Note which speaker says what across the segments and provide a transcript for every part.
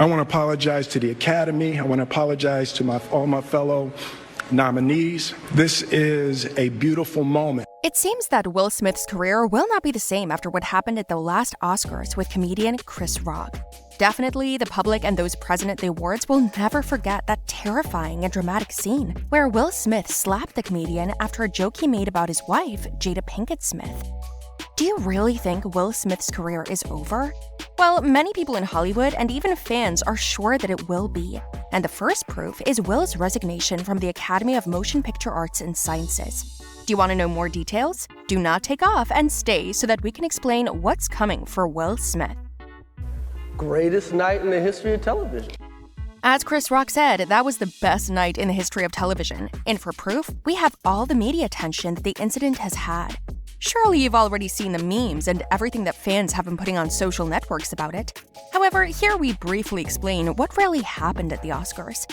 Speaker 1: I want to apologize to the Academy. I want to apologize to all my fellow nominees. This is a beautiful moment.
Speaker 2: It seems that Will Smith's career will not be the same after what happened at the last Oscars with comedian Chris Rock. Definitely, the public and those present at the awards will never forget that terrifying and dramatic scene where Will Smith slapped the comedian after a joke he made about his wife, Jada Pinkett Smith. Do you really think Will Smith's career is over? Well, many people in Hollywood and even fans are sure that it will be. And the first proof is Will's resignation from the Academy of Motion Picture Arts and Sciences. Do you want to know more details? Do not take off and stay so that we can explain what's coming for Will Smith.
Speaker 3: Greatest night in the history of television.
Speaker 2: As Chris Rock said, that was the best night in the history of television. And for proof, we have all the media attention that the incident has had. Surely you've already seen the memes and everything that fans have been putting on social networks about it. However, here we briefly explain what really happened at the Oscars.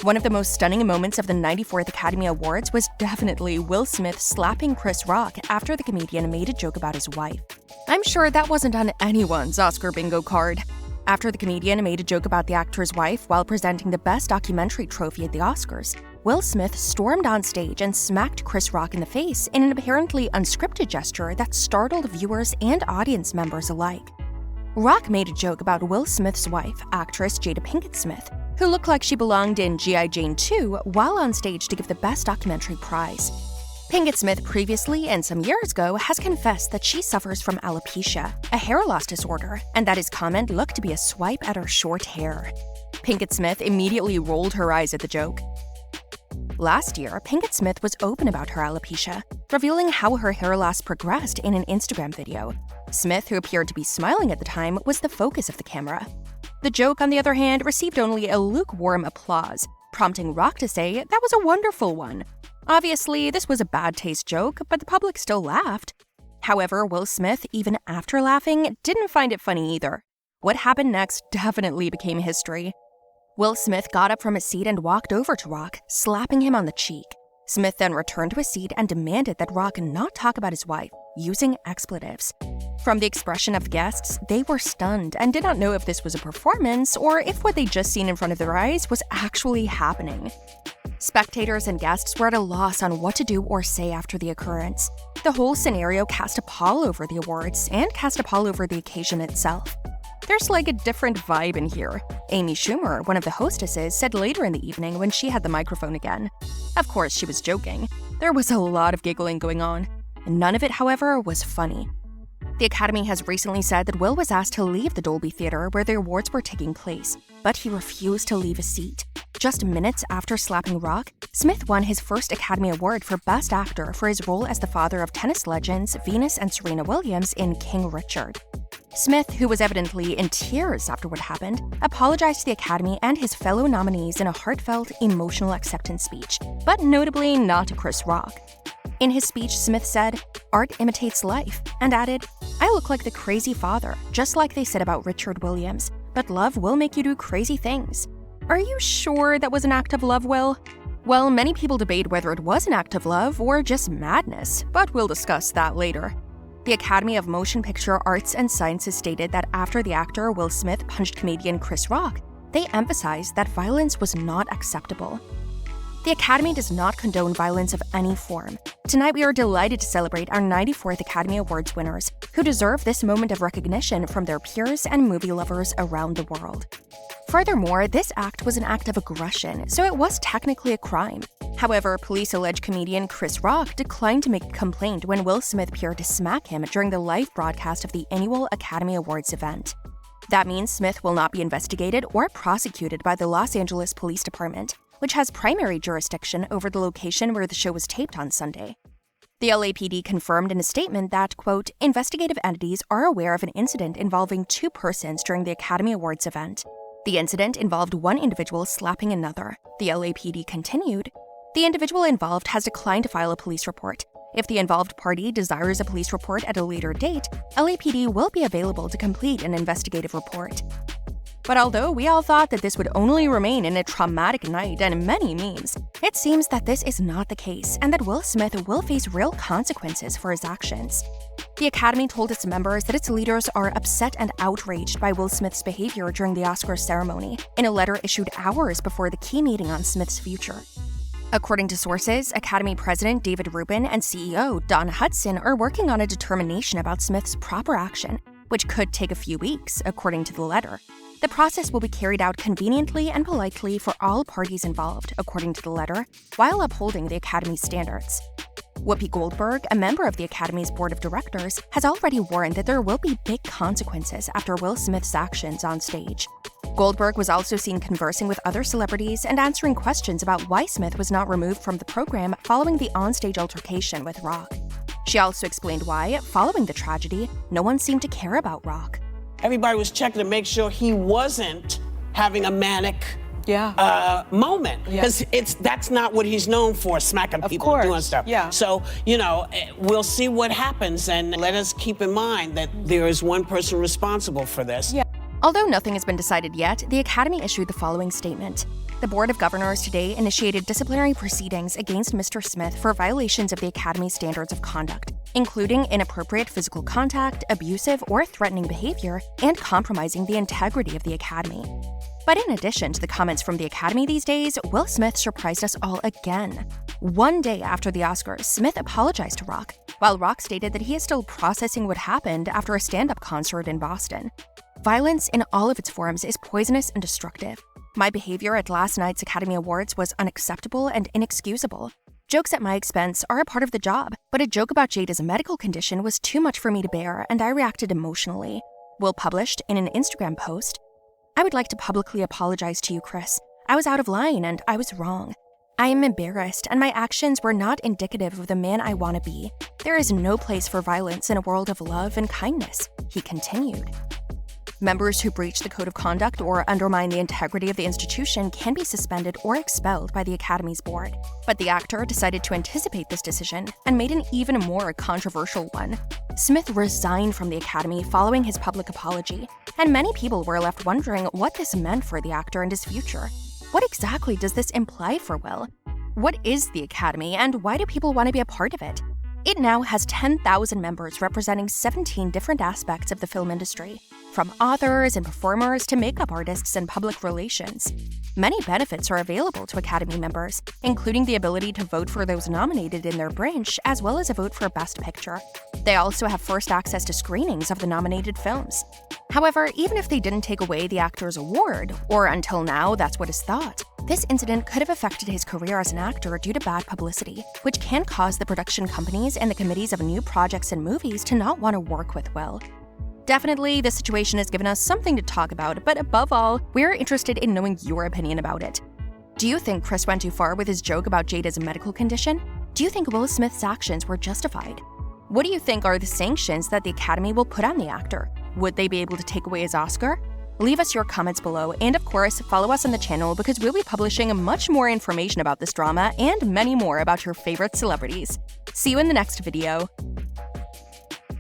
Speaker 2: One of the most stunning moments of the 94th Academy Awards was definitely Will Smith slapping Chris Rock after the comedian made a joke about his wife. I'm sure that wasn't on anyone's Oscar bingo card. After the comedian made a joke about the actor's wife while presenting the Best Documentary trophy at the Oscars, Will Smith stormed on stage and smacked Chris Rock in the face in an apparently unscripted gesture that startled viewers and audience members alike. Rock made a joke about Will Smith's wife, actress Jada Pinkett Smith, who looked like she belonged in G.I. Jane 2 while on stage to give the Best Documentary prize. Pinkett Smith previously, and some years ago, has confessed that she suffers from alopecia, a hair loss disorder, and that his comment looked to be a swipe at her short hair. Pinkett Smith immediately rolled her eyes at the joke. Last year, Pinkett Smith was open about her alopecia, revealing how her hair loss progressed in an Instagram video. Smith, who appeared to be smiling at the time, was the focus of the camera. The joke, on the other hand, received only a lukewarm applause, prompting Rock to say that was a wonderful one. Obviously, this was a bad taste joke, but the public still laughed. However, Will Smith, even after laughing, didn't find it funny either. What happened next definitely became history. Will Smith got up from his seat and walked over to Rock, slapping him on the cheek. Smith then returned to his seat and demanded that Rock not talk about his wife, using expletives. From the expression of the guests, they were stunned and did not know if this was a performance or if what they'd just seen in front of their eyes was actually happening. Spectators and guests were at a loss on what to do or say after the occurrence. The whole scenario cast a pall over the awards and cast a pall over the occasion itself. There's like a different vibe in here, Amy Schumer, one of the hostesses, said later in the evening when she had the microphone again. Of course, she was joking. There was a lot of giggling going on. None of it, however, was funny. The Academy has recently said that Will was asked to leave the Dolby Theater where the awards were taking place, but he refused to leave his seat. Just minutes after slapping Rock, Smith won his first Academy Award for Best Actor for his role as the father of tennis legends Venus and Serena Williams in King Richard. Smith, who was evidently in tears after what happened, apologized to the Academy and his fellow nominees in a heartfelt, emotional acceptance speech, but notably not to Chris Rock. In his speech, Smith said, "Art imitates life," and added, "I look like the crazy father, just like they said about Richard Williams, but love will make you do crazy things." Are you sure that was an act of love, Will? Well, many people debate whether it was an act of love or just madness, but we'll discuss that later. The Academy of Motion Picture Arts and Sciences stated that after the actor Will Smith punched comedian Chris Rock, they emphasized that violence was not acceptable. The Academy does not condone violence of any form. Tonight we are delighted to celebrate our 94th Academy Awards winners, who deserve this moment of recognition from their peers and movie lovers around the world. Furthermore, this act was an act of aggression, so it was technically a crime. However, police allege comedian Chris Rock declined to make a complaint when Will Smith appeared to smack him during the live broadcast of the annual Academy Awards event. That means Smith will not be investigated or prosecuted by the Los Angeles Police Department, which has primary jurisdiction over the location where the show was taped on Sunday. The LAPD confirmed in a statement that, quote, investigative entities are aware of an incident involving two persons during the Academy Awards event. The incident involved one individual slapping another. The LAPD continued, the individual involved has declined to file a police report. If the involved party desires a police report at a later date, LAPD will be available to complete an investigative report. But although we all thought that this would only remain in a traumatic night and many memes, it seems that this is not the case and that Will Smith will face real consequences for his actions. The Academy told its members that its leaders are upset and outraged by Will Smith's behavior during the Oscars ceremony, in a letter issued hours before the key meeting on Smith's future. According to sources, Academy President David Rubin and CEO Don Hudson are working on a determination about Smith's proper action, which could take a few weeks, according to the letter. The process will be carried out conveniently and politely for all parties involved, according to the letter, while upholding the Academy's standards. Whoopi Goldberg, a member of the Academy's board of directors, has already warned that there will be big consequences after Will Smith's actions on stage. Goldberg was also seen conversing with other celebrities and answering questions about why Smith was not removed from the program following the onstage altercation with Rock. She also explained why, following the tragedy, no one seemed to care about Rock.
Speaker 4: Everybody was checking to make sure he wasn't having a manic moment, because that's not what he's known for, smacking people and doing stuff. So, we'll see what happens, and let us keep in mind that there is one person responsible for this.
Speaker 2: Although nothing has been decided yet, the Academy issued the following statement. The Board of Governors today initiated disciplinary proceedings against Mr. Smith for violations of the Academy's standards of conduct, including inappropriate physical contact, abusive or threatening behavior, and compromising the integrity of the Academy. But in addition to the comments from the Academy these days, Will Smith surprised us all again. One day after the Oscars, Smith apologized to Rock, while Rock stated that he is still processing what happened after a stand-up concert in Boston. Violence in all of its forms is poisonous and destructive. My behavior at last night's Academy Awards was unacceptable and inexcusable. Jokes at my expense are a part of the job, but a joke about Jada's medical condition was too much for me to bear, and I reacted emotionally. Will published in an Instagram post, I would like to publicly apologize to you, Chris. I was out of line and I was wrong. I am embarrassed, and my actions were not indicative of the man I want to be. There is no place for violence in a world of love and kindness, he continued. Members who breach the code of conduct or undermine the integrity of the institution can be suspended or expelled by the Academy's board. But the actor decided to anticipate this decision and made an even more controversial one. Smith resigned from the Academy following his public apology, and many people were left wondering what this meant for the actor and his future. What exactly does this imply for Will? What is the Academy, and why do people want to be a part of it? It now has 10,000 members representing 17 different aspects of the film industry, from authors and performers to makeup artists and public relations. Many benefits are available to Academy members, including the ability to vote for those nominated in their branch, as well as a vote for Best Picture. They also have first access to screenings of the nominated films. However, even if they didn't take away the actor's award, or until now that's what is thought, this incident could have affected his career as an actor due to bad publicity, which can cause the production companies and the committees of new projects and movies to not want to work with Will. Definitely, this situation has given us something to talk about, but above all, we're interested in knowing your opinion about it. Do you think Chris went too far with his joke about Jada's medical condition? Do you think Will Smith's actions were justified? What do you think are the sanctions that the Academy will put on the actor? Would they be able to take away his Oscar? Leave us your comments below, and of course, follow us on the channel because we'll be publishing much more information about this drama and many more about your favorite celebrities. See you in the next video.